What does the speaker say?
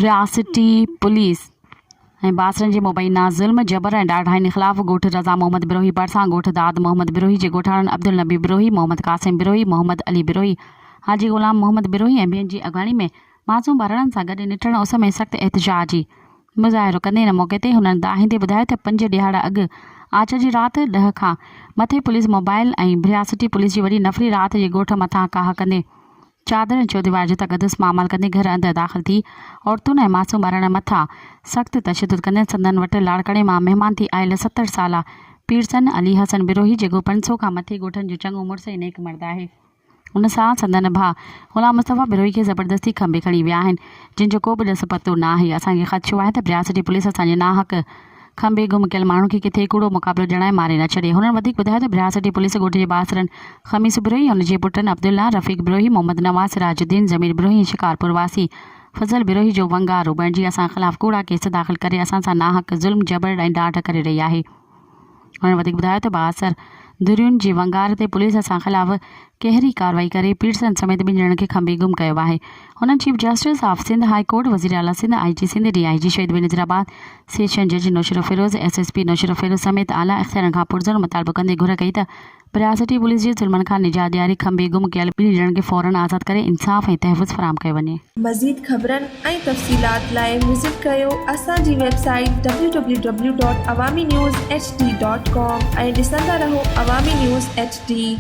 रियासती पुलिस ऐं बासरनि जे मुबैना ज़ुल्म जबर ऐं ॾाढाइनि ख़िलाफ़ ॻोठ रज़ा मोहम्मद बिरोही भरिसां ॻोठ दाद मोहम्मद बिरोही जे ॻोठाणनि अब्दुल नबी बिरोही, मोहम्मद कासिम बिरोही, मोहम्मद अली बिरोही, हाजी ग़ुलाम मोहम्मद बिरोही ऐं ॿियनि जी अॻवानी में मासूम ॿारनि सां गॾु निठण उस में सख़्तु एहतिजाजी मुज़ाहिरो कंदे हिन मौक़े ते हुननि दाहिंदे ॿुधायो त 5 ॾियारा अॻु आच जी राति 10 खां मथे पुलिस मोबाइल ऐं रियासती पुलिस जी वॾी नफ़री राति जे ॻोठ मथां काह कंदे चादर चौदीवार जो गदुस मामल कंदे घर अंदरि दाख़िल थी औरतुनि ऐं मासूम ॿारनि मथां सख़्तु तशदुद कंदे संदन वटि लाड़कड़े मां महिमान थी आयल 70 साला पीरसन अली हसन बिरोही जेको 500 खां मथे ॻोठनि जो चङो मुड़ुस ऐं नेक मर्द आहे। उन सां संदन भाउ ग़ुलाम मुस्तफ़ा बिरोही खे ज़बरदस्ती खंबे खणी विया आहिनि, जिन जो को बि ॾस पतो न आहे। असांखे ख़दशो आहे त रियासती पुलिस असांजे नाहक खंबे गुम कयल माण्हू खे किथे कूड़ो मुक़ाबिलो ॼणाए मारे न छॾे। हुननि वधीक ॿुधायो त रियासती पुलिस ॻोठ जे बासरनि ख़मीस बिरोही ऐं उनजे पुटनि अब्दुल्ला, रफ़ीक बिरोही, मोहम्मद नवाज़, सिराजुद्दीन, ज़मीर बिरोही, शिकारपुर वासी फज़ल बिरोही जो वंगारो बणिजी असां ख़िलाफ़ कूड़ा केस दाख़िल करे असां सां नाहक ज़ुल्म जबर ऐं डांट करे रही आहे। हुननि वधीक ॿुधायो त बासर धुरियुनि जे वंगार ते पुलिस असां ख़िलाफ़ कहिड़ी कार्रवाई करे पीरसन समेत 2 ॼणनि खे खंबे गुम कयो आहे। हुननि chief justice of Sindh high court, वज़ीर आला सिंध, IG सिंध, DIG शहीद बेनज़ीराबाद, सेशन जज नौशर फिरोज़, SSP नौशर फिरोज़ समेत आला इख़्तियारनि खां पुरज़ोर मुतालबो कंदे घुर कई त रियासती पुलिस जे ज़ुल्मनि खां निजात ॾियारी खंबे गुम कयल 2 ॼणनि खे फ़ौरन आज़ादु करे इंसाफ़ ऐं तहफ़ुज़ फराहम कयो वञे। मज़ीद ख़बरनि ऐं तफ़सीलात लाइ विज़िट कयो असांजी वेबसाइट www.awamiNewsHD.com ऐं ॾिसंदा रहो अवामी न्यूज़ HD।